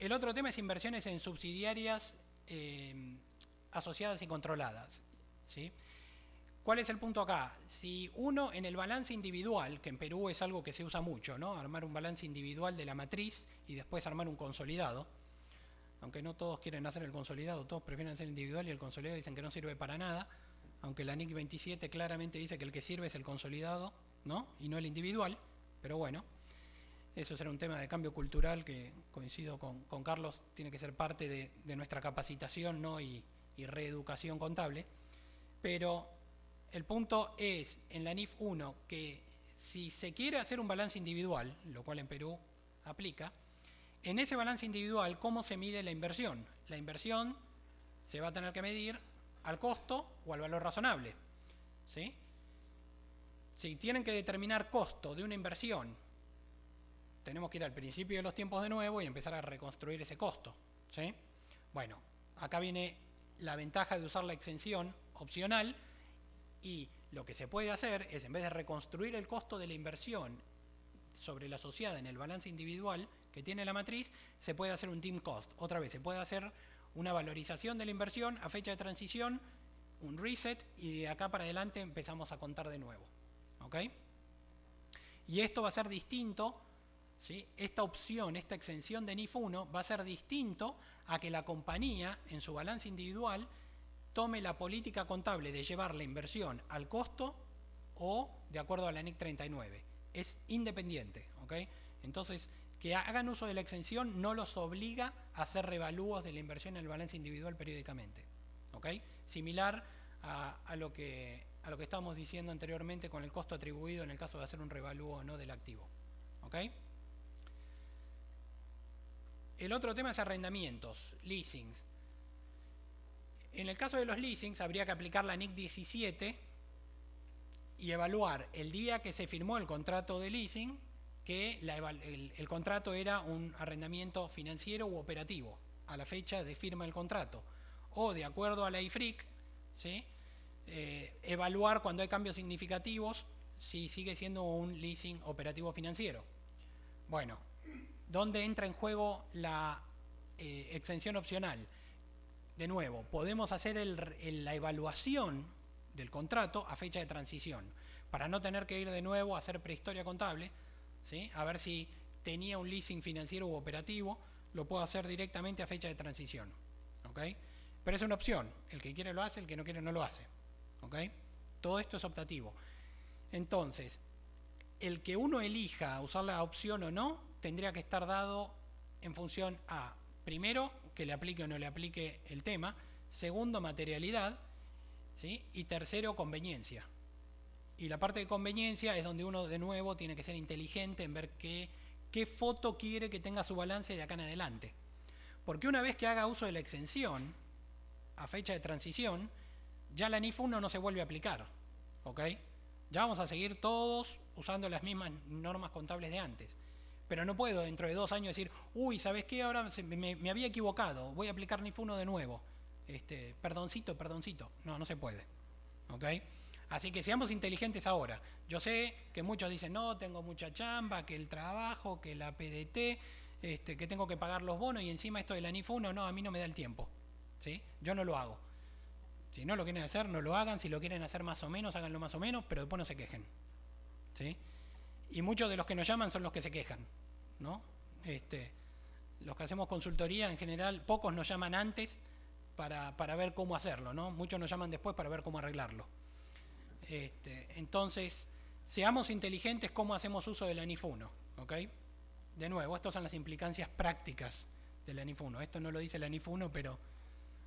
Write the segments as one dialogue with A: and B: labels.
A: El otro tema es inversiones en subsidiarias asociadas y controladas, ¿sí? ¿Cuál es el punto acá? Si uno en el balance individual, que en Perú es algo que se usa mucho, ¿no? Armar un balance individual de la matriz y después armar un consolidado, aunque no todos quieren hacer el consolidado, todos prefieren hacer individual y el consolidado dicen que no sirve para nada, aunque la NIC 27 claramente dice que el que sirve es el consolidado, ¿no? Y no el individual, pero bueno, eso será un tema de cambio cultural que coincido con Carlos, tiene que ser parte de nuestra capacitación, ¿no? y reeducación contable, pero el punto es en la NIF 1 que si se quiere hacer un balance individual, lo cual en Perú aplica, en ese balance individual, ¿cómo se mide la inversión? La inversión se va a tener que medir al costo o al valor razonable, ¿sí? Si tienen que determinar costo de una inversión, tenemos que ir al principio de los tiempos de nuevo y empezar a reconstruir ese costo, ¿sí? Bueno, acá viene la ventaja de usar la exención opcional y lo que se puede hacer es, en vez de reconstruir el costo de la inversión sobre la asociada en el balance individual que tiene la matriz, se puede hacer un dim cost. Otra vez, se puede hacer una valorización de la inversión a fecha de transición, un reset, y de acá para adelante empezamos a contar de nuevo, ¿ok? Y esto va a ser distinto, ¿sí? Esta opción, esta exención de NIF 1 va a ser distinto a que la compañía en su balance individual tome la política contable de llevar la inversión al costo o de acuerdo a la NIC 39. Es independiente, ¿ok? Entonces, que hagan uso de la exención no los obliga a hacer revalúos de la inversión en el balance individual periódicamente, ¿ok? Similar a lo que estábamos diciendo anteriormente con el costo atribuido en el caso de hacer un revalúo o no del activo, ¿ok? El otro tema es arrendamientos, leasings. En el caso de los leasings habría que aplicar la NIC 17 y evaluar el día que se firmó el contrato de leasing que el contrato era un arrendamiento financiero u operativo a la fecha de firma del contrato, o de acuerdo a la IFRIC, ¿sí? Evaluar cuando hay cambios significativos si sigue siendo un leasing operativo financiero. Bueno, ¿dónde entra en juego la exención opcional? De nuevo, podemos hacer la evaluación del contrato a fecha de transición, para no tener que ir de nuevo a hacer prehistoria contable, ¿sí? A ver si tenía un leasing financiero u operativo, lo puedo hacer directamente a fecha de transición, ¿ok? Pero es una opción, el que quiere lo hace, el que no quiere no lo hace, ¿ok? Todo esto es optativo. Entonces, el que uno elija usar la opción o no, tendría que estar dado en función a, primero, que le aplique o no le aplique el tema, segundo, materialidad, ¿sí? Y tercero, conveniencia. Y la parte de conveniencia es donde uno de nuevo tiene que ser inteligente en ver qué foto quiere que tenga su balance de acá en adelante. Porque una vez que haga uso de la exención a fecha de transición, ya la NIF 1 no se vuelve a aplicar, ¿ok? Ya vamos a seguir todos usando las mismas normas contables de antes. Pero no puedo dentro de 2 años decir, uy, ¿sabes qué? Ahora me había equivocado, voy a aplicar NIF 1 de nuevo. Perdoncito. No, no se puede, ¿ok? Así que seamos inteligentes ahora. Yo sé que muchos dicen, no, tengo mucha chamba, que el trabajo, que la PDT, que tengo que pagar los bonos y encima esto de la NIF 1, no, a mí no me da el tiempo, ¿sí? Yo no lo hago. Si no lo quieren hacer, no lo hagan. Si lo quieren hacer más o menos, háganlo más o menos, pero después no se quejen, ¿sí? Y muchos de los que nos llaman son los que se quejan, ¿no? Los que hacemos consultoría en general, pocos nos llaman antes para ver cómo hacerlo, ¿no? Muchos nos llaman después para ver cómo arreglarlo. Entonces, seamos inteligentes cómo hacemos uso de la NIF 1, ¿ok? De nuevo, estas son las implicancias prácticas de la NIF 1. Esto no lo dice la NIF 1, pero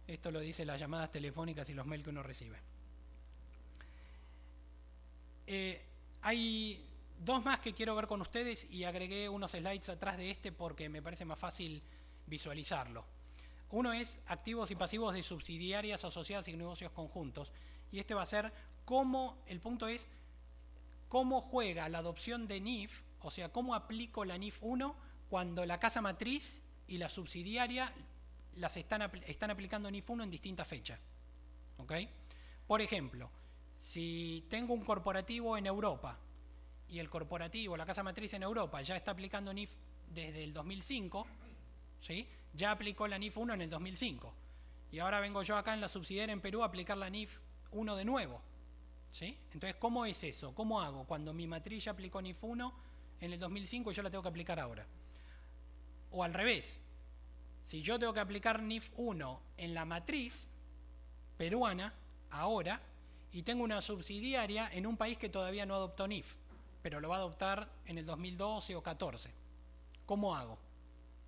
A: esto lo dice las llamadas telefónicas y los mails que uno recibe. Hay 2 más que quiero ver con ustedes y agregué unos slides atrás de porque me parece más fácil visualizarlo. Uno es activos y pasivos de subsidiarias asociadas y negocios conjuntos. Y va a ser el punto es cómo juega la adopción de NIF, o sea, cómo aplico la NIF 1 cuando la casa matriz y la subsidiaria están aplicando NIF 1 en distintas fechas, ¿ok? Por ejemplo, si tengo un corporativo en Europa y el corporativo, la casa matriz en Europa, ya está aplicando NIF desde el 2005, ¿sí? ya aplicó la NIF 1 en el 2005. Y ahora vengo yo acá en la subsidiaria en Perú a aplicar la NIF 1 de nuevo. ¿Sí? Entonces, ¿cómo es eso? ¿Cómo hago cuando mi matriz ya aplicó NIF 1 en el 2005 y yo la tengo que aplicar ahora? O al revés, si yo tengo que aplicar NIF 1 en la matriz peruana ahora y tengo una subsidiaria en un país que todavía no adoptó NIF, pero lo va a adoptar en el 2012 o 2014, ¿cómo hago?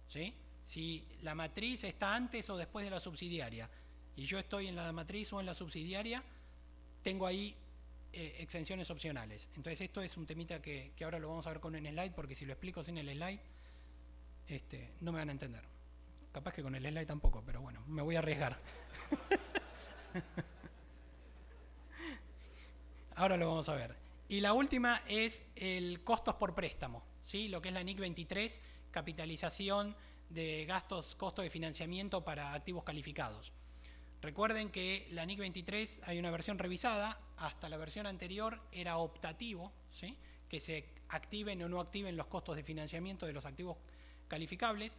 A: ¿Sí? Si la matriz está antes o después de la subsidiaria y yo estoy en la matriz o en la subsidiaria, tengo ahí exenciones opcionales. Entonces esto es un temita que ahora lo vamos a ver con un slide, porque si lo explico sin el slide no me van a entender. Capaz que con el slide tampoco, pero bueno, me voy a arriesgar. Ahora lo vamos a ver. Y la última es el costos por préstamo, ¿sí? Lo que es la NIC 23, capitalización de gastos, costo de financiamiento para activos calificados. Recuerden que la NIC 23 hay una versión revisada, hasta la versión anterior era optativo, ¿sí? Que se activen o no activen los costos de financiamiento de los activos calificables.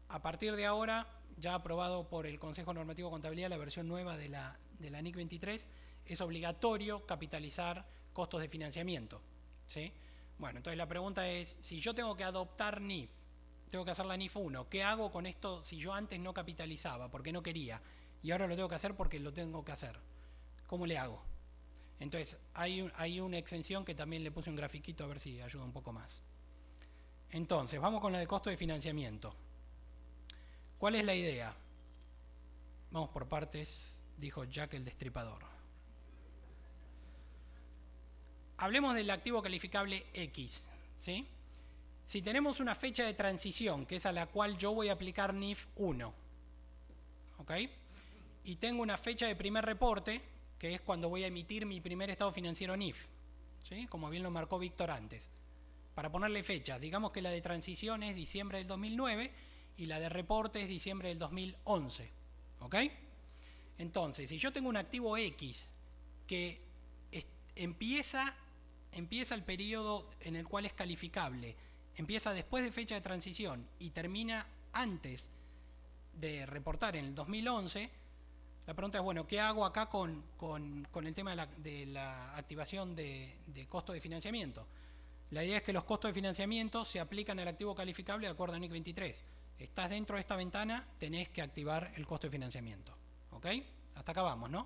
A: A partir de ahora, ya aprobado por el Consejo Normativo de Contabilidad, la versión nueva de la NIC 23, es obligatorio capitalizar costos de financiamiento, ¿sí? Bueno, entonces la pregunta es, si yo tengo que adoptar NIF, tengo que hacer la NIF 1, ¿qué hago con esto si yo antes no capitalizaba porque no quería y ahora lo tengo que hacer porque lo tengo que hacer? ¿Cómo le hago? Entonces hay una exención que también le puse un grafiquito a ver si ayuda un poco más. Entonces, vamos con la de costo de financiamiento. ¿Cuál es la idea? Vamos por partes, dijo Jack el Destripador. Hablemos del activo calificable X, ¿sí? Si tenemos una fecha de transición, que es a la cual yo voy a aplicar NIF 1, ¿ok? Y tengo una fecha de primer reporte, que es cuando voy a emitir mi primer estado financiero NIF, ¿sí? Como bien lo marcó Víctor antes. Para ponerle fechas, digamos que la de transición es diciembre del 2009 y la de reporte es diciembre del 2011, ¿ok? Entonces, si yo tengo un activo X que empieza el periodo en el cual es calificable, empieza después de fecha de transición y termina antes de reportar en el 2011, la pregunta es, bueno, ¿qué hago acá con el tema de la activación de costo de financiamiento? La idea es que los costos de financiamiento se aplican al activo calificable de acuerdo a NIC 23. Estás dentro de esta ventana, tenés que activar el costo de financiamiento, ¿ok? Hasta acá vamos, ¿no?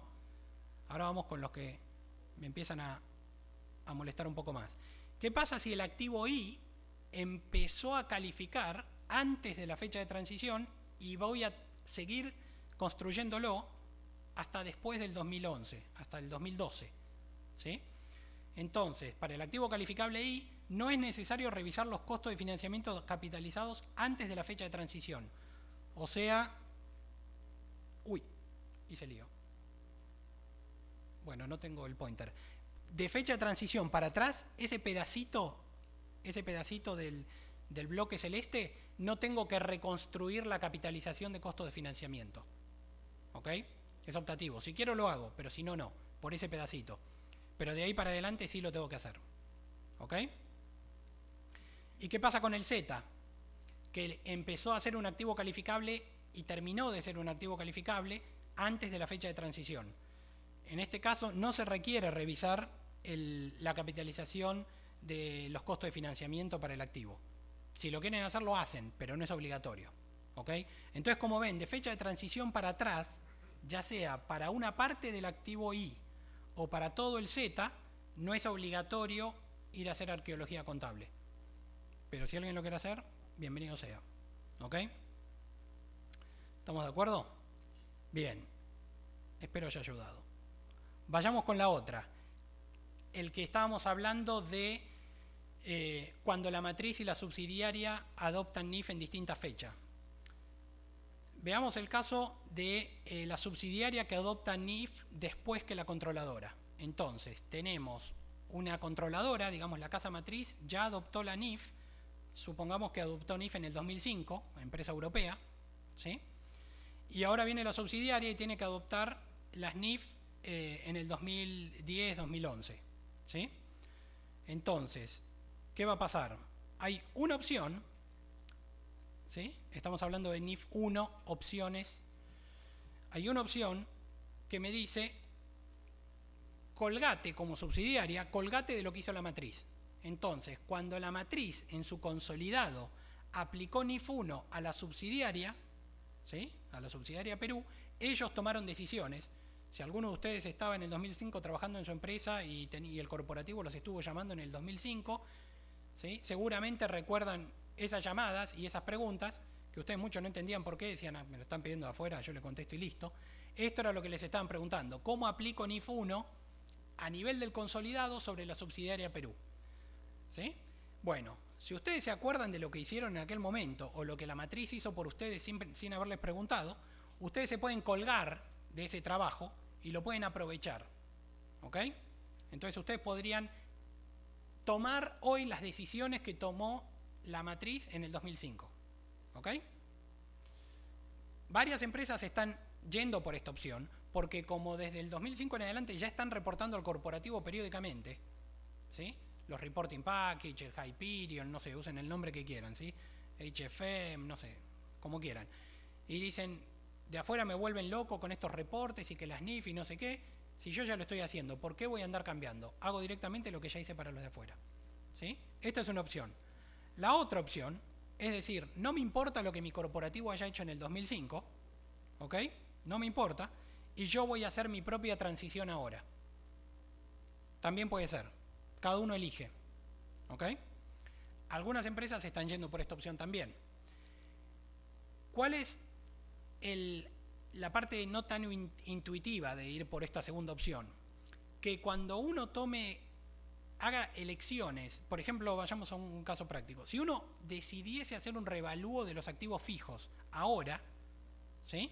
A: Ahora vamos con los que me empiezan a molestar un poco más. ¿Qué pasa si el activo Y empezó a calificar antes de la fecha de transición y voy a seguir construyéndolo hasta después del 2011, hasta el 2012, ¿sí? Entonces, para el activo calificable Y no es necesario revisar los costos de financiamiento capitalizados antes de la fecha de transición. O sea, hice lío. Bueno, no tengo el pointer. De fecha de transición para atrás, ese pedacito del bloque celeste, no tengo que reconstruir la capitalización de costos de financiamiento. ¿Ok? Es optativo. Si quiero lo hago, pero si no, no. Por ese pedacito. Pero de ahí para adelante sí lo tengo que hacer. ¿Ok? ¿Y qué pasa con el Z? Que empezó a ser un activo calificable y terminó de ser un activo calificable antes de la fecha de transición. En este caso no se requiere revisar la capitalización de los costos de financiamiento para el activo. Si lo quieren hacer, lo hacen, pero no es obligatorio. ¿Ok? Entonces, como ven, de fecha de transición para atrás, ya sea para una parte del activo Y o para todo el Z, no es obligatorio ir a hacer arqueología contable. Pero si alguien lo quiere hacer, bienvenido sea. ¿Ok? ¿Estamos de acuerdo? Bien. Espero haya ayudado. Vayamos con la otra. El que estábamos hablando de cuando la matriz y la subsidiaria adoptan NIF en distintas fechas. Veamos el caso de la subsidiaria que adopta NIF después que la controladora. Entonces, tenemos una controladora, digamos la casa matriz, ya adoptó la NIF, supongamos que adoptó NIF en el 2005, empresa europea, ¿sí? Y ahora viene la subsidiaria y tiene que adoptar las NIF en el 2010-2011, ¿sí? Entonces, ¿qué va a pasar? Hay una opción ¿sí? Estamos hablando de NIF 1, opciones. Hay una opción que me dice, colgate como subsidiaria, colgate de lo que hizo la matriz. Entonces, cuando la matriz en su consolidado aplicó NIF 1 a la subsidiaria, ¿sí? A la subsidiaria Perú, ellos tomaron decisiones. Si alguno de ustedes estaba en el 2005 trabajando en su empresa y el corporativo los estuvo llamando en el 2005, ¿sí? Seguramente recuerdan esas llamadas y esas preguntas, que ustedes muchos no entendían por qué, decían, me lo están pidiendo de afuera, yo le contesto y listo. Esto era lo que les estaban preguntando, ¿cómo aplico NIF 1 a nivel del consolidado sobre la subsidiaria Perú? ¿Sí? Bueno, si ustedes se acuerdan de lo que hicieron en aquel momento o lo que la matriz hizo por ustedes sin haberles preguntado, ustedes se pueden colgar de ese trabajo y lo pueden aprovechar. ¿Ok? Entonces ustedes podrían tomar hoy las decisiones que tomó la matriz en el 2005. ¿Ok? Varias empresas están yendo por esta opción porque como desde el 2005 en adelante ya están reportando al corporativo periódicamente, ¿sí? Los reporting package, el Hyperion, no sé, usen el nombre que quieran, ¿sí? HFM, no sé, como quieran. Y dicen, de afuera me vuelven loco con estos reportes y que las NIF y no sé qué. Si yo ya lo estoy haciendo, ¿por qué voy a andar cambiando? Hago directamente lo que ya hice para los de afuera, ¿sí? Esta es una opción. La otra opción es decir, no me importa lo que mi corporativo haya hecho en el 2005, ¿ok? No me importa, y yo voy a hacer mi propia transición ahora. También puede ser. Cada uno elige, ¿ok? Algunas empresas están yendo por esta opción también. ¿Cuál es la parte no tan intuitiva de ir por esta segunda opción? Que cuando uno haga elecciones, por ejemplo, vayamos a un caso práctico. Si uno decidiese hacer un revalúo de los activos fijos ahora, ¿sí?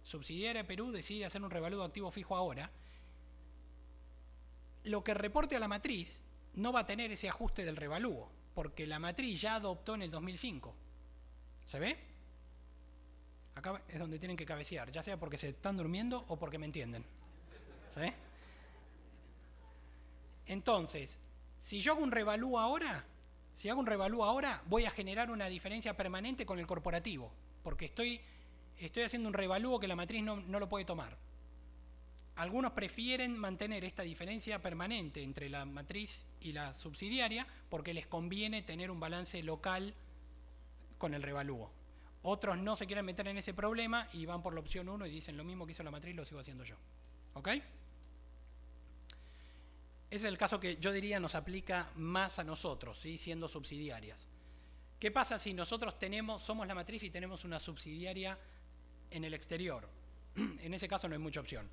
A: Subsidiaria Perú decide hacer un revalúo de activo fijo ahora, lo que reporte a la matriz no va a tener ese ajuste del revalúo, porque la matriz ya adoptó en el 2005. ¿Se ve? Acá es donde tienen que cabecear, ya sea porque se están durmiendo o porque me entienden. ¿Se ve? Entonces, si yo hago un revalúo ahora, voy a generar una diferencia permanente con el corporativo, porque estoy haciendo un revalúo que la matriz no lo puede tomar. Algunos prefieren mantener esta diferencia permanente entre la matriz y la subsidiaria porque les conviene tener un balance local con el revalúo. Otros no se quieren meter en ese problema y van por la opción 1 y dicen lo mismo que hizo la matriz lo sigo haciendo yo. ¿Ok? Ese es el caso que yo diría nos aplica más a nosotros, ¿sí? Siendo subsidiarias. ¿Qué pasa si nosotros somos la matriz y tenemos una subsidiaria en el exterior? En ese caso no hay mucha opción.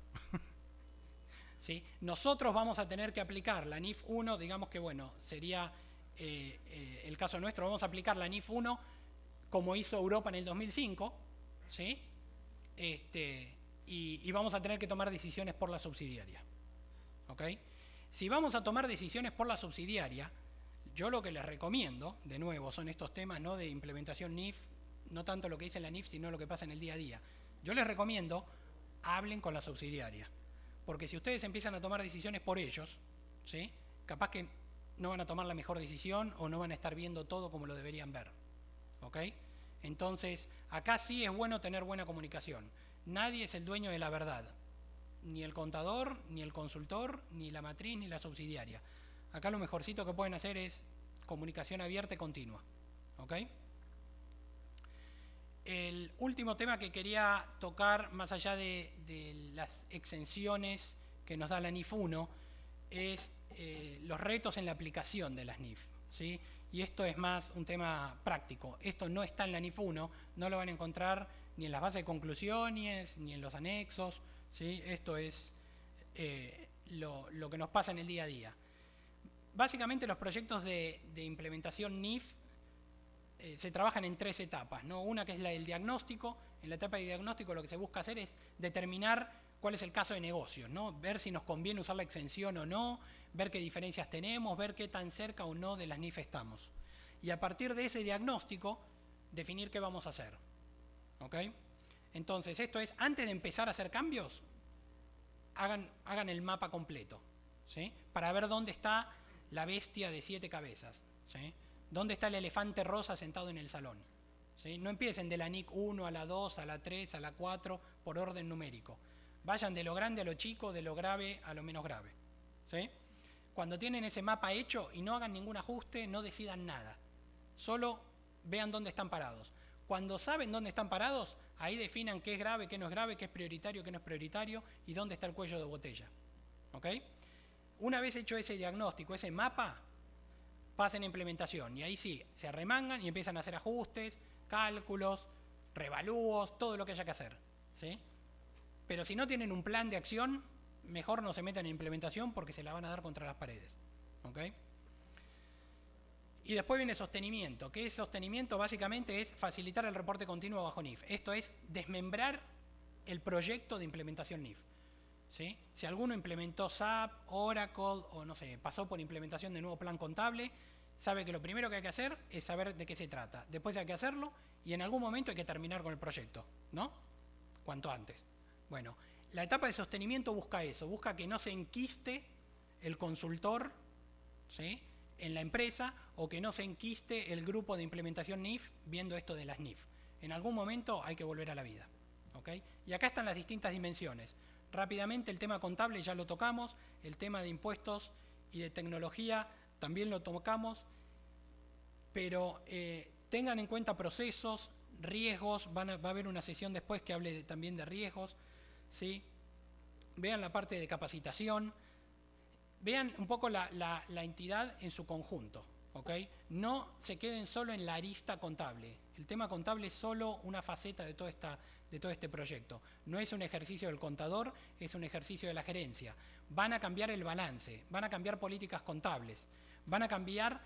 A: ¿Sí? Nosotros vamos a tener que aplicar la NIF 1, digamos que bueno, sería el caso nuestro, vamos a aplicar la NIF 1 como hizo Europa en el 2005, ¿sí? Y vamos a tener que tomar decisiones por la subsidiaria. ¿Ok? Si vamos a tomar decisiones por la subsidiaria, yo lo que les recomiendo, de nuevo, son estos temas no de implementación NIF, no tanto lo que dice la NIF, sino lo que pasa en el día a día. Yo les recomiendo, hablen con la subsidiaria. Porque si ustedes empiezan a tomar decisiones por ellos, ¿sí? Capaz que no van a tomar la mejor decisión o no van a estar viendo todo como lo deberían ver. ¿Ok? Entonces, acá sí es bueno tener buena comunicación. Nadie es el dueño de la verdad. Ni el contador, ni el consultor, ni la matriz, ni la subsidiaria. Acá lo mejorcito que pueden hacer es comunicación abierta y continua. ¿Ok? El último tema que quería tocar, más allá de las exenciones que nos da la NIF 1, es los retos en la aplicación de las NIF, ¿sí? Y esto es más un tema práctico. Esto no está en la NIF 1, no lo van a encontrar ni en las bases de conclusiones, ni en los anexos, ¿sí? Esto es lo que nos pasa en el día a día. Básicamente los proyectos de implementación NIF se trabajan en 3 etapas, ¿no? Una que es la del diagnóstico. En la etapa de diagnóstico lo que se busca hacer es determinar cuál es el caso de negocio, ¿no? Ver si nos conviene usar la exención o no, ver qué diferencias tenemos, ver qué tan cerca o no de las NIF estamos. Y a partir de ese diagnóstico, definir qué vamos a hacer. ¿Ok? Entonces, esto es, antes de empezar a hacer cambios, hagan el mapa completo, ¿sí? Para ver dónde está la bestia de 7 cabezas, ¿sí? ¿Dónde está el elefante rosa sentado en el salón? ¿sí? No empiecen de la NIC 1 a la 2, a la 3, a la 4 por orden numérico. Vayan de lo grande a lo chico, de lo grave a lo menos grave. ¿Sí? Cuando tienen ese mapa hecho y no hagan ningún ajuste, no decidan nada. Solo vean dónde están parados. Cuando saben dónde están parados, ahí definan qué es grave, qué no es grave, qué es prioritario, qué no es prioritario y dónde está el cuello de botella. ¿Ok? Una vez hecho ese diagnóstico, ese mapa, pasen a implementación. Y ahí sí, se arremangan y empiezan a hacer ajustes, cálculos, revalúos, todo lo que haya que hacer. ¿Sí? Pero si no tienen un plan de acción, mejor no se metan en implementación porque se la van a dar contra las paredes. ¿Ok? Y después viene sostenimiento, que es sostenimiento básicamente es facilitar el reporte continuo bajo NIF. Esto es desmembrar el proyecto de implementación NIF. ¿Sí? Si alguno implementó SAP, Oracle o no sé, pasó por implementación de nuevo plan contable, sabe que lo primero que hay que hacer es saber de qué se trata. Después hay que hacerlo y en algún momento hay que terminar con el proyecto, ¿no? Cuanto antes. Bueno, la etapa de sostenimiento busca eso, busca que no se enquiste el consultor, ¿sí?, en la empresa o que no se enquiste el grupo de implementación NIF viendo esto de las NIF. En algún momento hay que volver a la vida. ¿Ok? Y acá están las distintas dimensiones. Rápidamente el tema contable ya lo tocamos, el tema de impuestos y de tecnología también lo tocamos, pero tengan en cuenta procesos, riesgos, va a haber una sesión después que hable también de riesgos, ¿sí? Vean la parte de capacitación. Vean un poco la entidad en su conjunto, ¿ok? No se queden solo en la arista contable. El tema contable es solo una faceta de todo este proyecto. No es un ejercicio del contador, es un ejercicio de la gerencia. Van a cambiar el balance, van a cambiar políticas contables, van a cambiar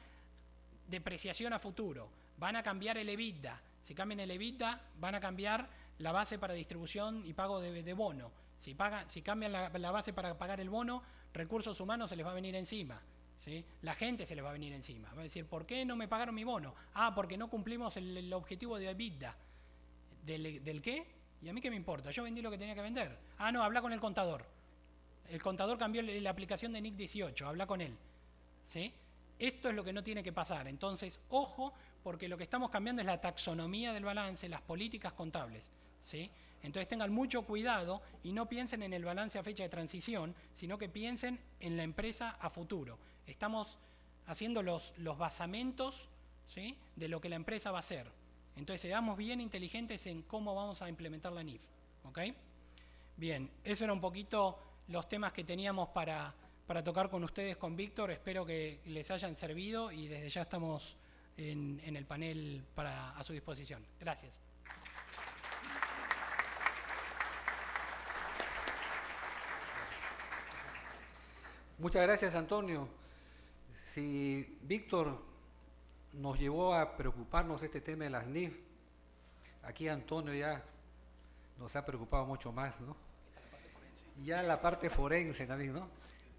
A: depreciación a futuro, van a cambiar el EBITDA. Si cambian el EBITDA, van a cambiar la base para distribución y pago de bono. Si cambian la base para pagar el bono, recursos humanos se les va a venir encima, ¿sí? La gente se les va a venir encima. Va a decir, ¿por qué no me pagaron mi bono? Ah, porque no cumplimos el objetivo de EBITDA. ¿Del qué? ¿Y a mí qué me importa? Yo vendí lo que tenía que vender. Ah, no, habla con el contador. El contador cambió la aplicación de NIC 18, habla con él. ¿Sí? Esto es lo que no tiene que pasar. Entonces, ojo, porque lo que estamos cambiando es la taxonomía del balance, las políticas contables. ¿Sí? Entonces tengan mucho cuidado y no piensen en el balance a fecha de transición, sino que piensen en la empresa a futuro. Estamos haciendo los basamentos, ¿sí?, de lo que la empresa va a hacer. Entonces seamos bien inteligentes en cómo vamos a implementar la NIF. ¿Ok? Bien, eso era un poquito los temas que teníamos para tocar con ustedes, con Víctor. Espero que les hayan servido y desde ya estamos en el panel a su disposición. Gracias.
B: Muchas gracias, Antonio. Si Víctor nos llevó a preocuparnos este tema de las NIF, aquí Antonio ya nos ha preocupado mucho más, ¿no? Ya la parte forense también, ¿no?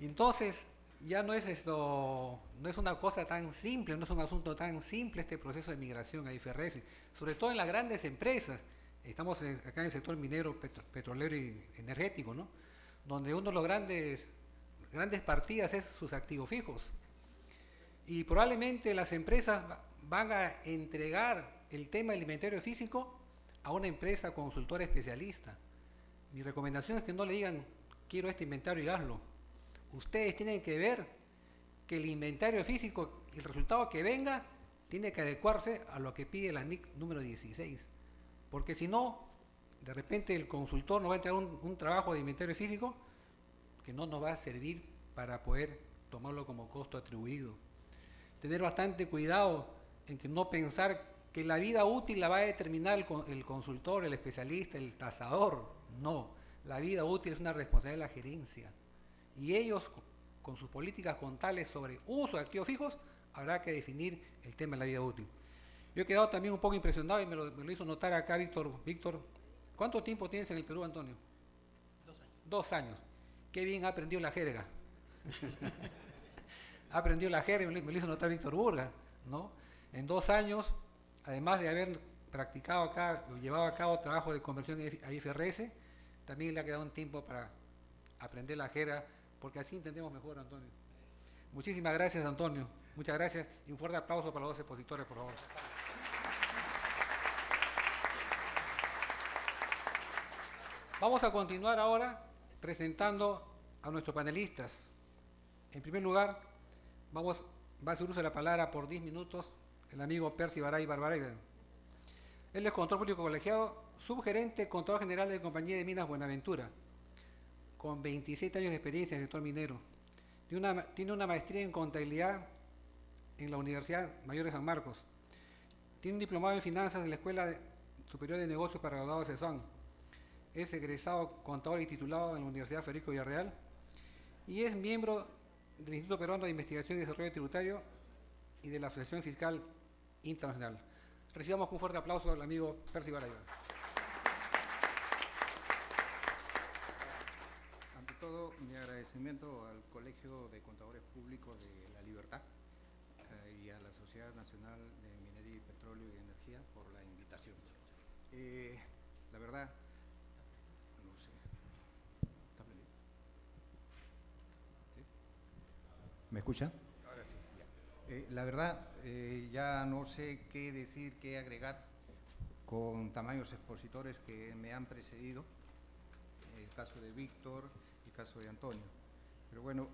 B: Entonces, ya no es esto, no es una cosa tan simple, no es un asunto tan simple este proceso de migración a IFRS, sobre todo en las grandes empresas. Estamos acá en el sector minero, petrolero y energético, ¿no? Donde uno de los grandes partidas es sus activos fijos. Y probablemente las empresas van a entregar el tema del inventario físico a una empresa consultora especialista. Mi recomendación es que no le digan, quiero este inventario y hazlo. Ustedes tienen que ver que el inventario físico, el resultado que venga, tiene que adecuarse a lo que pide la NIC número 16. Porque si no, de repente el consultor nos va a entregar un trabajo de inventario físico que no nos va a servir para poder tomarlo como costo atribuido. Tener bastante cuidado en que no pensar que la vida útil la va a determinar el consultor, el especialista, el tasador. No, la vida útil es una responsabilidad de la gerencia. Y ellos, con sus políticas contables sobre uso de activos fijos, habrá que definir el tema de la vida útil. Yo he quedado también un poco impresionado y me lo hizo notar acá Víctor. Víctor, ¿cuánto tiempo tienes en el Perú, Antonio?
A: 2 años.
B: 2 años. Qué bien ha aprendido la jerga. Ha aprendido la jerga, me lo hizo notar Víctor Burga, ¿no? En 2 años, además de haber practicado acá, o llevado a cabo trabajo de conversión a IFRS, también le ha quedado un tiempo para aprender la jerga, porque así entendemos mejor, Antonio. Muchísimas gracias, Antonio. Muchas gracias y un fuerte aplauso para los 2 expositores, por favor. Vamos a continuar ahora presentando a nuestros panelistas. En primer lugar, va a hacer uso de la palabra por 10 minutos el amigo Percy Baray Barbaray. Él es Contador Público Colegiado, subgerente, Contador General de Compañía de Minas Buenaventura, con 27 años de experiencia en el sector minero. Tiene una maestría en contabilidad en la Universidad Mayor de San Marcos. Tiene un diplomado en finanzas en la Escuela Superior de Negocios para Graduados de CESAN. Es egresado contador y titulado en la Universidad Federico Villarreal y es miembro del Instituto Peruano de Investigación y Desarrollo Tributario y de la Asociación Fiscal Internacional. Recibamos con un fuerte aplauso al amigo Percy Baray.
C: Ante todo, mi agradecimiento al Colegio de Contadores Públicos de La Libertad y a la Sociedad Nacional de Minería y Petróleo y Energía por la invitación. La verdad, no sé. ¿Sí? ¿Me escucha?
B: Ahora sí.
C: La verdad, ya no sé qué decir, qué agregar con tamaños expositores que me han precedido, el caso de Víctor, el caso de Antonio. Pero bueno,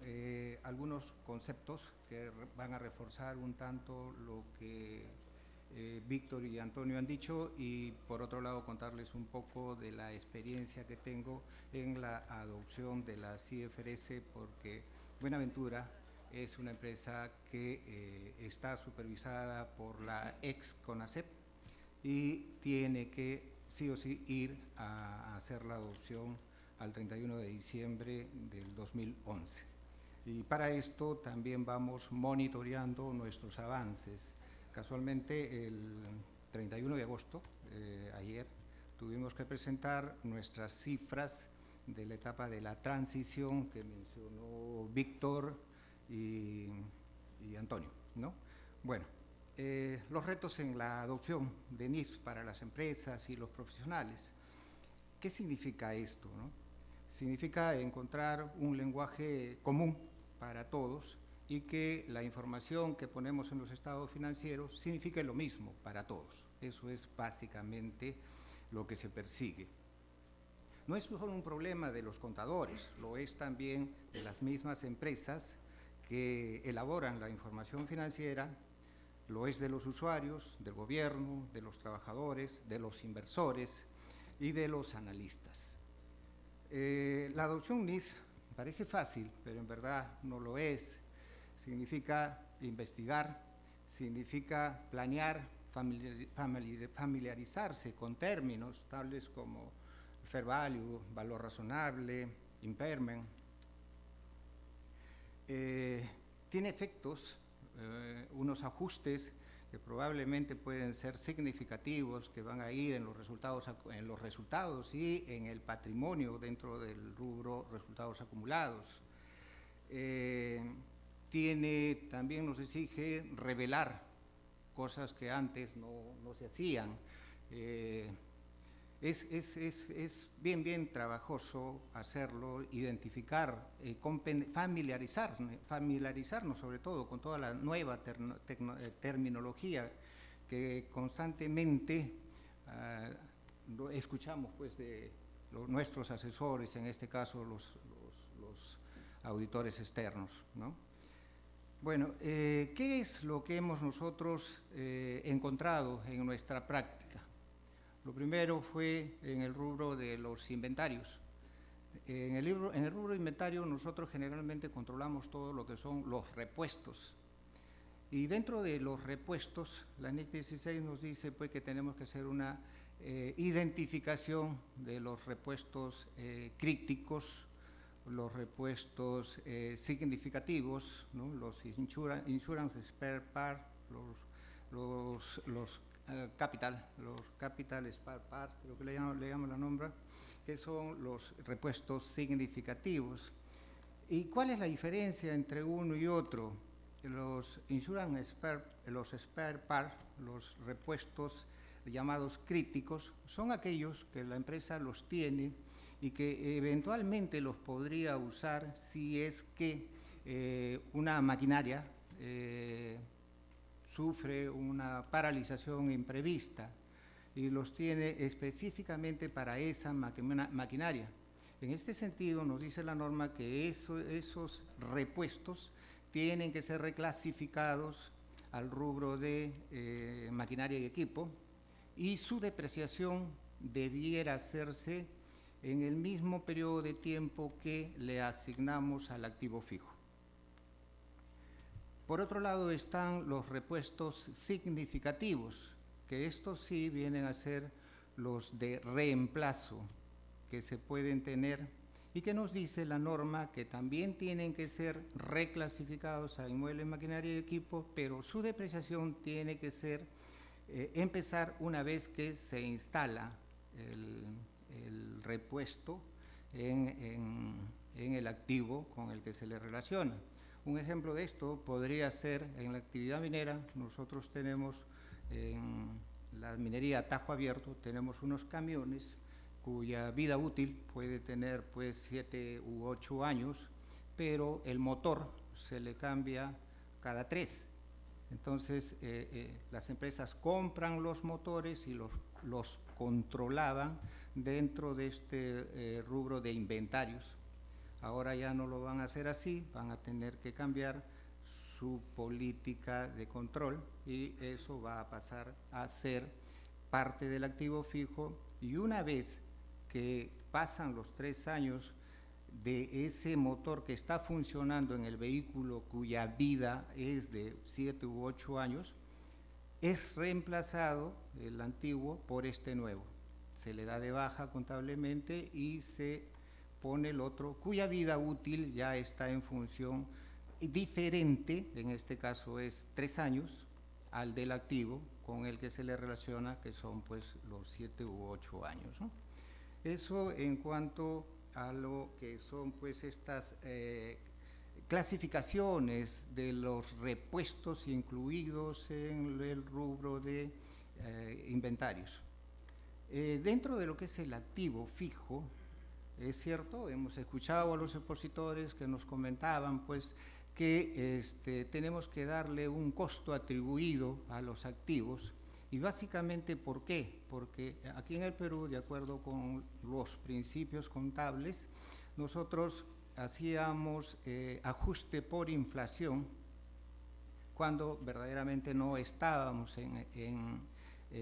C: algunos conceptos que van a reforzar un tanto lo que Víctor y Antonio han dicho y por otro lado contarles un poco de la experiencia que tengo en la adopción de la CIFRS, porque Buenaventura es una empresa que está supervisada por la ex CONACEP y tiene que sí o sí ir a hacer la adopción al 31 de diciembre del 2011. Y para esto también vamos monitoreando nuestros avances. Casualmente el 31 de agosto, ayer, tuvimos que presentar nuestras cifras de la etapa de la transición que mencionó Víctor y Antonio, ¿no? Bueno, los retos en la adopción de NIF para las empresas y los profesionales. ¿Qué significa esto, no? Significa encontrar un lenguaje común para todos y que la información que ponemos en los estados financieros signifique lo mismo para todos. Eso es básicamente lo que se persigue. No es solo un problema de los contadores, lo es también de las mismas empresas que elaboran la información financiera, lo es de los usuarios, del gobierno, de los trabajadores, de los inversores y de los analistas. La adopción NIS parece fácil, pero en verdad no lo es. Significa investigar, significa planear, familiarizarse con términos tales como fair value, valor razonable, impairment. Tiene efectos, unos ajustes que probablemente pueden ser significativos, que van a ir en los resultados y en el patrimonio dentro del rubro resultados acumulados. También nos exige revelar cosas que antes no se hacían. Es bien trabajoso hacerlo, identificar, familiarizarnos sobre todo con toda la nueva terminología que constantemente escuchamos pues, de nuestros asesores, en este caso los auditores externos, ¿no? Bueno, ¿qué es lo que hemos nosotros encontrado en nuestra práctica? Lo primero fue en el rubro de los inventarios. En el rubro de inventario nosotros generalmente controlamos todo lo que son los repuestos. Y dentro de los repuestos, la NIC 16 nos dice pues, que tenemos que hacer una identificación de los repuestos críticos, los repuestos significativos, ¿no? Los insurance spare part, los capital spare part, creo que le llamo la nombra, que son los repuestos significativos. ¿Y cuál es la diferencia entre uno y otro? Los spare part, los repuestos llamados críticos, son aquellos que la empresa los tiene y que eventualmente los podría usar si es que una maquinaria sufre una paralización imprevista. y los tiene específicamente para esa maquinaria. En este sentido, nos dice la norma que esos repuestos tienen que ser reclasificados al rubro de maquinaria y equipo, y su depreciación debiera hacerse en el mismo periodo de tiempo que le asignamos al activo fijo. Por otro lado están los repuestos significativos, que estos sí vienen a ser los de reemplazo que se pueden tener y que nos dice la norma que también tienen que ser reclasificados a inmuebles, maquinaria y equipo, pero su depreciación tiene que ser empezar una vez que se instala el repuesto en el activo con el que se le relaciona. Un ejemplo de esto podría ser en la actividad minera. Nosotros tenemos en la minería a tajo abierto, tenemos unos camiones cuya vida útil puede tener pues 7 u 8 años, pero el motor se le cambia cada 3. Entonces las empresas compran los motores y los controlaban dentro de este rubro de inventarios. Ahora ya no lo van a hacer así, van a tener que cambiar su política de control y eso va a pasar a ser parte del activo fijo, y una vez que pasan los 3 años de ese motor que está funcionando en el vehículo cuya vida es de 7 u 8 años, es reemplazado el antiguo por este nuevo. Se le da de baja contablemente y se pone el otro cuya vida útil ya está en función diferente, en este caso es 3 años, al del activo con el que se le relaciona, que son pues los 7 u 8 años, ¿no? Eso en cuanto a lo que son pues estas clasificaciones de los repuestos incluidos en el rubro de inventarios. Dentro de lo que es el activo fijo, es cierto, hemos escuchado a los expositores que nos comentaban pues que tenemos que darle un costo atribuido a los activos. Y básicamente, ¿por qué? Porque aquí en el Perú, de acuerdo con los principios contables, nosotros hacíamos ajuste por inflación cuando verdaderamente no estábamos en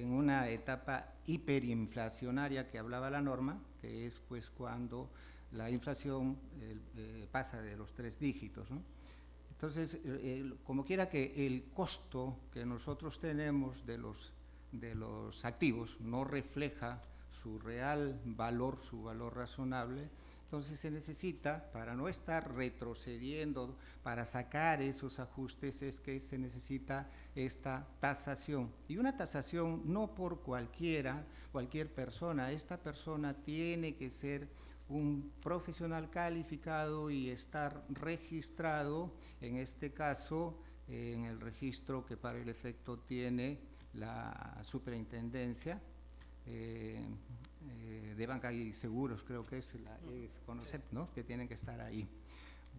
C: una etapa hiperinflacionaria que hablaba la norma, que es pues cuando la inflación pasa de los 3 dígitos, ¿no? Entonces, como quiera que el costo que nosotros tenemos de los activos no refleja su real valor, su valor razonable, entonces se necesita, para no estar retrocediendo, para sacar esos ajustes, es que se necesita esta tasación. Y una tasación no por cualquier persona, esta persona tiene que ser un profesional calificado y estar registrado, en este caso, en el registro que para el efecto tiene la superintendencia de banca y seguros, creo que es CONOCEP, ¿no? Que tienen que estar ahí.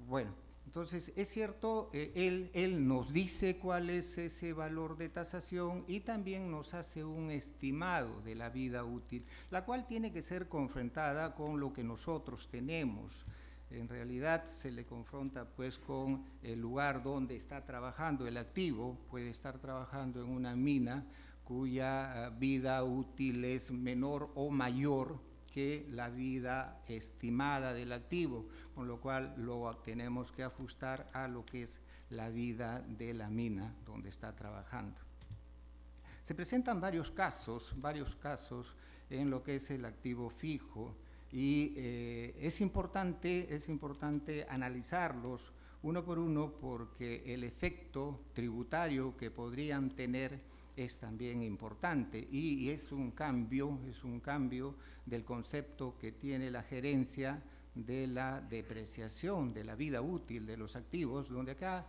C: Bueno, entonces es cierto, él nos dice cuál es ese valor de tasación y también nos hace un estimado de la vida útil, la cual tiene que ser confrontada con lo que nosotros tenemos. En realidad se le confronta pues con el lugar donde está trabajando el activo. Puede estar trabajando en una mina cuya vida útil es menor o mayor que la vida estimada del activo, con lo cual lo tenemos que ajustar a lo que es la vida de la mina donde está trabajando. Se presentan varios casos en lo que es el activo fijo y es importante analizarlos uno por uno porque el efecto tributario que podrían tener es también importante y es un cambio del concepto que tiene la gerencia de la depreciación de la vida útil de los activos, donde acá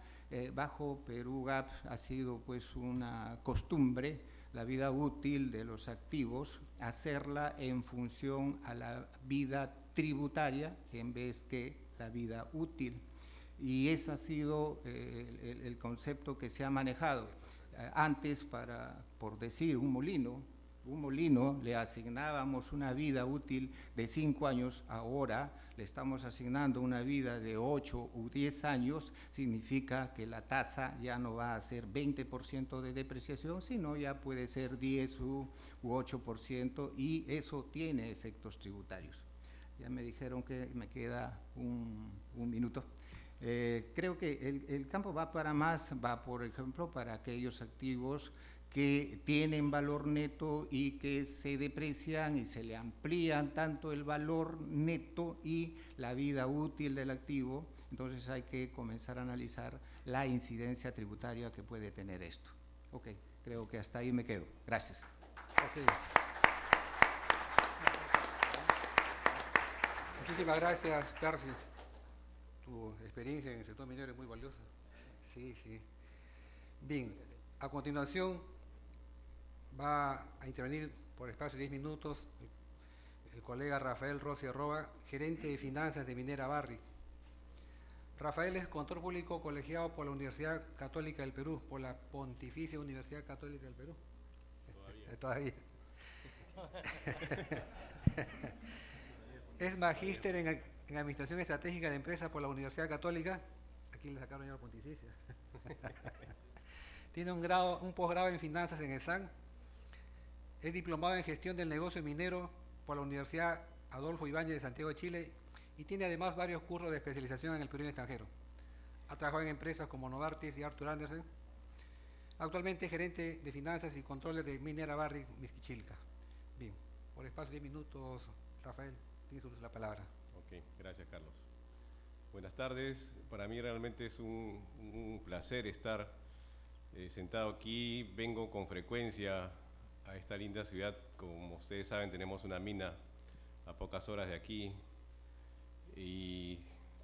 C: bajo Perú GAP ha sido pues una costumbre la vida útil de los activos hacerla en función a la vida tributaria en vez que la vida útil, y ese ha sido el concepto que se ha manejado. Antes, por decir, un molino un molino le asignábamos una vida útil de 5 años, ahora le estamos asignando una vida de 8 u 10 años, significa que la tasa ya no va a ser 20% de depreciación, sino ya puede ser 10 u 8%, y eso tiene efectos tributarios. Ya me dijeron que me queda un minuto. Creo que el campo va para más, va por ejemplo para aquellos activos que tienen valor neto y que se deprecian y se le amplían tanto el valor neto y la vida útil del activo. Entonces hay que comenzar a analizar la incidencia tributaria que puede tener esto. Ok, creo que hasta ahí me quedo. Gracias.
B: Okay. Muchísimas gracias, Percy. Tu experiencia en el sector minero es muy valiosa. Sí, sí. Bien, a continuación va a intervenir por espacio de 10 minutos el colega Rafael Rossi Arroba, gerente de finanzas de Minera Barrick. Rafael es contador público colegiado por la Universidad Católica del Perú, por la Pontificia Universidad Católica del Perú. Todavía. Es magíster en Administración Estratégica de Empresas por la Universidad Católica. Aquí le sacaron ya la Pontificia. Tiene un posgrado en Finanzas en ESAN. Es diplomado en Gestión del Negocio Minero por la Universidad Adolfo Ibáñez de Santiago de Chile y tiene además varios cursos de especialización en el Perú y en el extranjero. Ha trabajado en empresas como Novartis y Arthur Andersen. Actualmente es gerente de Finanzas y Controller de Minera Barrick Misquichilca. Bien, por espacio de 10 minutos, Rafael, tienes la palabra.
D: Ok, gracias Carlos. Buenas tardes, para mí realmente es un placer estar sentado aquí. Vengo con frecuencia a esta linda ciudad. Como ustedes saben, tenemos una mina a pocas horas de aquí,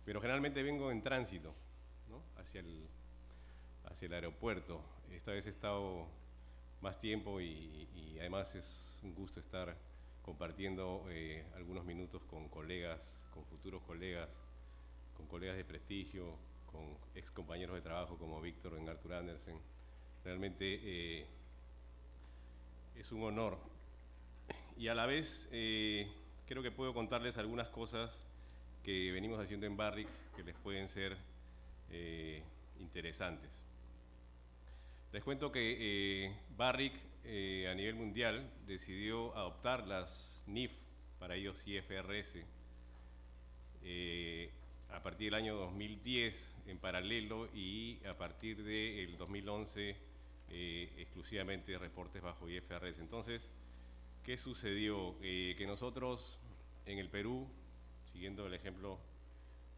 D: pero generalmente vengo en tránsito, ¿no? hacia el aeropuerto. Esta vez he estado más tiempo y además es un gusto estar compartiendo algunos minutos con colegas, con futuros colegas, con colegas de prestigio, con ex compañeros de trabajo como Víctor en Arthur Andersen. Realmente es un honor y a la vez creo que puedo contarles algunas cosas que venimos haciendo en Barrick que les pueden ser interesantes. Les cuento que Barrick a nivel mundial decidió adoptar las NIF, para ellos IFRS, a partir del año 2010 en paralelo, y a partir del 2011 exclusivamente reportes bajo IFRS. Entonces, ¿qué sucedió? Que nosotros en el Perú, siguiendo el ejemplo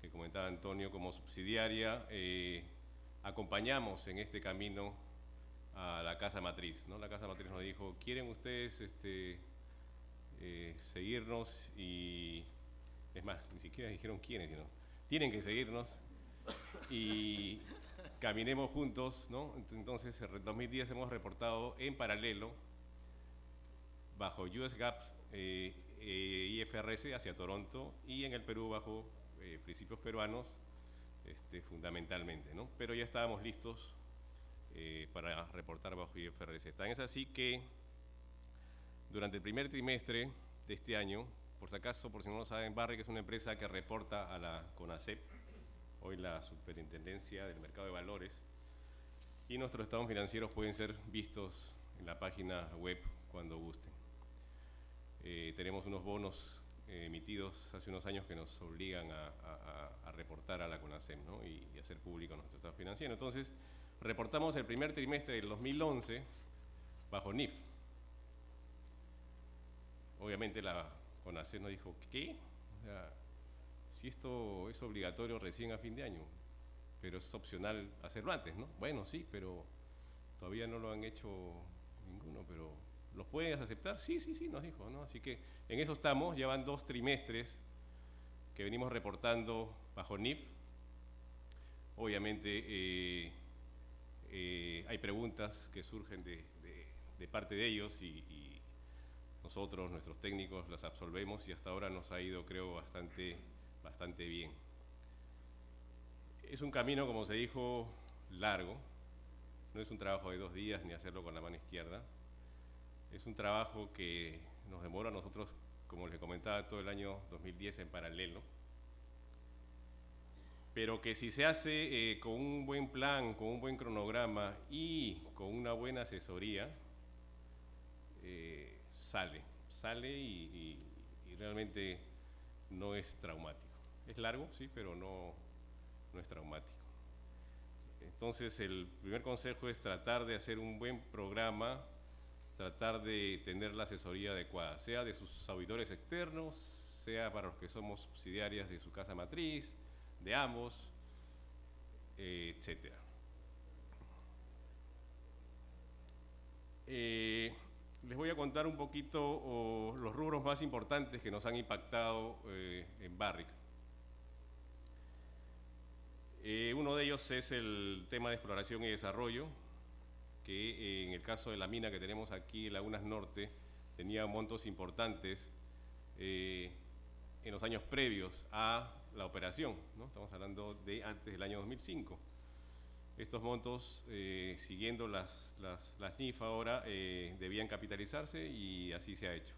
D: que comentaba Antonio, como subsidiaria, acompañamos en este camino a la Casa Matriz, ¿no? La Casa Matriz nos dijo: ¿quieren ustedes seguirnos? Y es más, ni siquiera dijeron quiénes, sino tienen que seguirnos y caminemos juntos, ¿no? Entonces, en 2010 hemos reportado en paralelo, bajo US GAAP, IFRS hacia Toronto, y en el Perú bajo principios peruanos, fundamentalmente, ¿no? Pero ya estábamos listos para reportar bajo IFRS. Tan es así que durante el primer trimestre de este año, por si acaso, por si no lo saben, Barrick es una empresa que reporta a la CONACEP, hoy la Superintendencia del Mercado de Valores, y nuestros estados financieros pueden ser vistos en la página web cuando gusten. Tenemos unos bonos emitidos hace unos años que nos obligan a reportar a la CONACEP, ¿no? y hacer público nuestro estado financiero. Entonces, reportamos el primer trimestre del 2011 bajo NIF. Obviamente la CONACEP nos dijo: ¿qué? O sea, si esto es obligatorio recién a fin de año, pero es opcional hacerlo antes, ¿no? Bueno, sí, pero todavía no lo han hecho ninguno, pero ¿los puedes aceptar? Sí, nos dijo, ¿no? Así que en eso estamos. Llevan 2 trimestres que venimos reportando bajo NIF. Obviamente hay preguntas que surgen de parte de ellos y nosotros, nuestros técnicos, las absolvemos, y hasta ahora nos ha ido, creo, bastante bien. Es un camino, como se dijo, largo. No es un trabajo de 2 días ni hacerlo con la mano izquierda. Es un trabajo que nos demora a nosotros, como les comentaba, todo el año 2010 en paralelo, pero que si se hace con un buen plan, con un buen cronograma y con una buena asesoría, sale y realmente no es traumático. Es largo, sí, pero no es traumático. Entonces, el primer consejo es tratar de hacer un buen programa, tratar de tener la asesoría adecuada, sea de sus auditores externos, sea para los que somos subsidiarias de su casa matriz, de ambos, etcétera. Les voy a contar un poquito los rubros más importantes que nos han impactado en Barrick. Uno de ellos es el tema de exploración y desarrollo, que en el caso de la mina que tenemos aquí, Lagunas Norte, tenía montos importantes en los años previos a la operación, ¿no? Estamos hablando de antes del año 2005. Estos montos, siguiendo las NIF ahora, debían capitalizarse y así se ha hecho.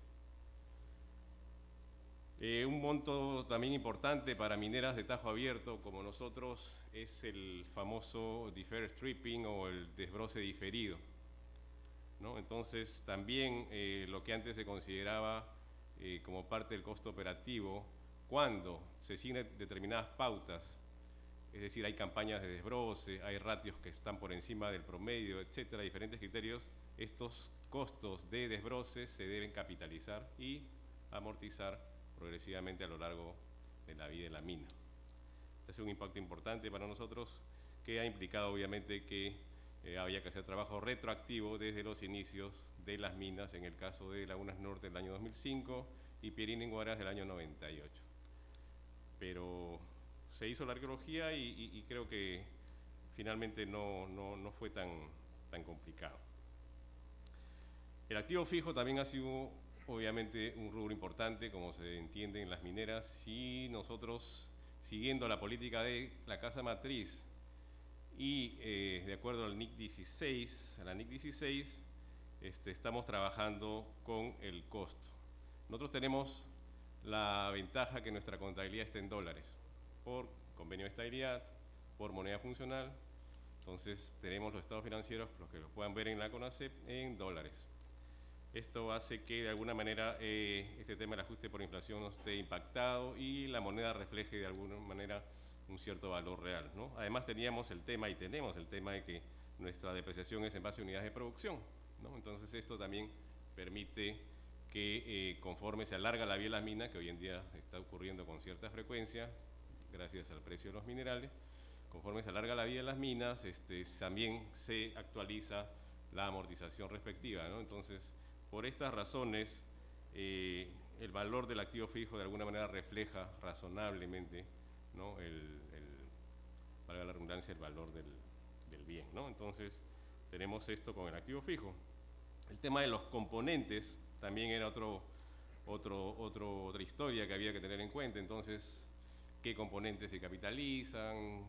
D: Un monto también importante para mineras de tajo abierto como nosotros es el famoso deferred stripping o el desbroce diferido, ¿no? Entonces también lo que antes se consideraba como parte del costo operativo, cuando se siguen determinadas pautas, es decir, hay campañas de desbroce, hay ratios que están por encima del promedio, etcétera, diferentes criterios, estos costos de desbroce se deben capitalizar y amortizar progresivamente a lo largo de la vida de la mina. Este es un impacto importante para nosotros que ha implicado obviamente que había que hacer trabajo retroactivo desde los inicios de las minas, en el caso de Lagunas Norte del año 2005 y Pierina Huaraz del año 98. Pero se hizo la arqueología y creo que finalmente no fue tan complicado. El activo fijo también ha sido obviamente un rubro importante, como se entiende en las mineras, y nosotros, siguiendo la política de la casa matriz y de acuerdo al NIC 16, estamos trabajando con el costo. Nosotros tenemos la ventaja que nuestra contabilidad está en dólares, por convenio de estabilidad, por moneda funcional. Entonces tenemos los estados financieros, los que los puedan ver en la CONACEP, en dólares. Esto hace que de alguna manera este tema del ajuste por inflación no esté impactado y la moneda refleje de alguna manera un cierto valor real, ¿no? Además teníamos el tema y tenemos el tema de que nuestra depreciación es en base a unidades de producción, ¿no? Entonces esto también permite que conforme se alarga la vida de las minas, que hoy en día está ocurriendo con cierta frecuencia, gracias al precio de los minerales, conforme se alarga la vida de las minas, también se actualiza la amortización respectiva, ¿no? Entonces, por estas razones, el valor del activo fijo de alguna manera refleja razonablemente, ¿no? Valga la redundancia, el valor del bien, ¿no? Entonces, tenemos esto con el activo fijo. El tema de los componentes también era otra historia que había que tener en cuenta. Entonces, qué componentes se capitalizan,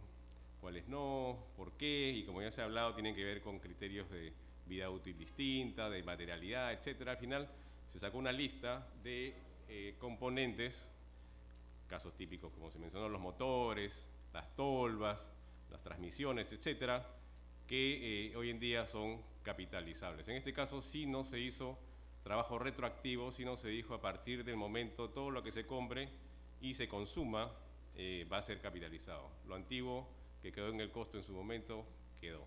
D: cuáles no, por qué, y como ya se ha hablado, tienen que ver con criterios de vida útil distinta, de materialidad, etcétera. Al final se sacó una lista de componentes, casos típicos como se mencionó, los motores, las tolvas, las transmisiones, etcétera, que hoy en día son capitalizables. En este caso sí no se hizo trabajo retroactivo, sino se dijo a partir del momento todo lo que se compre y se consuma va a ser capitalizado. Lo antiguo que quedó en el costo en su momento quedó.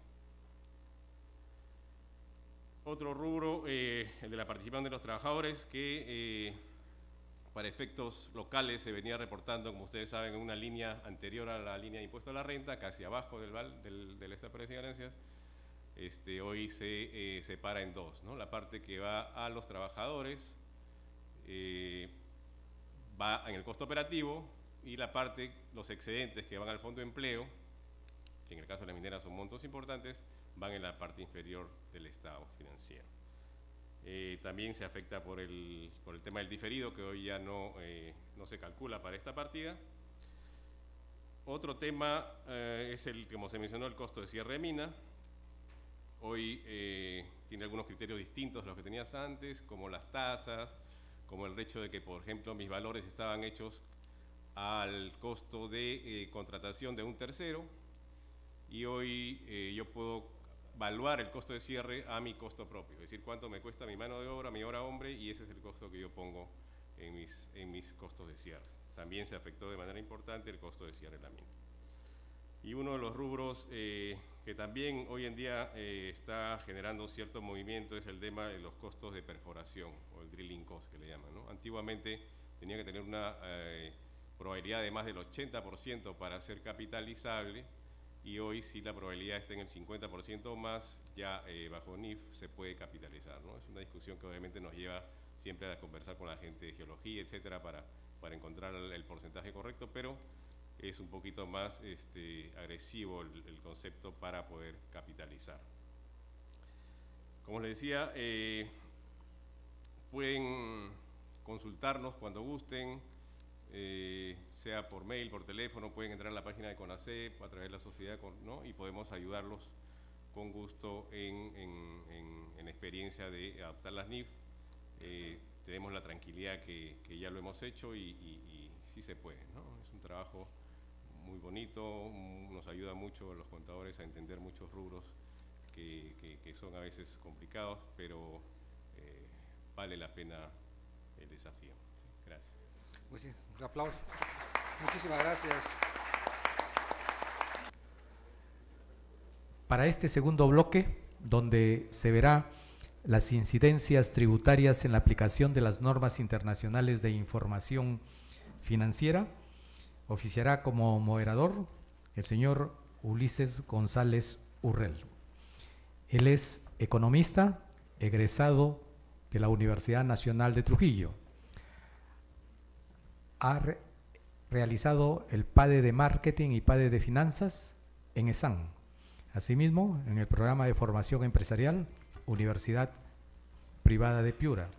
D: Otro rubro, el de la participación de los trabajadores, que para efectos locales se venía reportando, como ustedes saben, en una línea anterior a la línea de impuesto a la renta, casi abajo del Estado de Ganancias. Hoy se separa en dos, ¿no? La parte que va a los trabajadores va en el costo operativo, y la parte, los excedentes que van al fondo de empleo, que en el caso de las mineras son montos importantes, van en la parte inferior del estado financiero. También se afecta por el tema del diferido, que hoy ya no se calcula para esta partida. Otro tema es como se mencionó, el costo de cierre de mina. Hoy tiene algunos criterios distintos a los que tenías antes, como las tasas, como el hecho de que, por ejemplo, mis valores estaban hechos al costo de contratación de un tercero, y hoy yo puedo evaluar el costo de cierre a mi costo propio, es decir, cuánto me cuesta mi mano de obra, mi hora hombre, y ese es el costo que yo pongo en mis costos de cierre. También se afectó de manera importante el costo de cierre de la mina. Y uno de los rubros que también hoy en día está generando un cierto movimiento es el tema de los costos de perforación, o el drilling cost que le llaman, ¿no? Antiguamente tenía que tener una probabilidad de más del 80% para ser capitalizable, y hoy si la probabilidad está en el 50% o más, ya bajo NIF se puede capitalizar, ¿no? Es una discusión que obviamente nos lleva siempre a conversar con la gente de geología, etcétera, para encontrar el porcentaje correcto, pero es un poquito más agresivo el concepto para poder capitalizar. Como les decía, pueden consultarnos cuando gusten, sea por mail, por teléfono, pueden entrar a la página de CONACEP, a través de la sociedad, ¿no? Y podemos ayudarlos con gusto en experiencia de adaptar las NIF. Tenemos la tranquilidad que ya lo hemos hecho y sí se puede, ¿no? Es un trabajo muy bonito, nos ayuda mucho a los contadores a entender muchos rubros que son a veces complicados, pero vale la pena el desafío. Sí, gracias.
B: Pues sí, un aplauso. Muchísimas gracias.
E: Para este segundo bloque, donde se verá las incidencias tributarias en la aplicación de las normas internacionales de información financiera, oficiará como moderador el señor Ulises González Urrell. Él es economista, egresado de la Universidad Nacional de Trujillo. Ha realizado el PADE de Marketing y PADE de Finanzas en ESAN. Asimismo, en el programa de formación empresarial, Universidad Privada de Piura.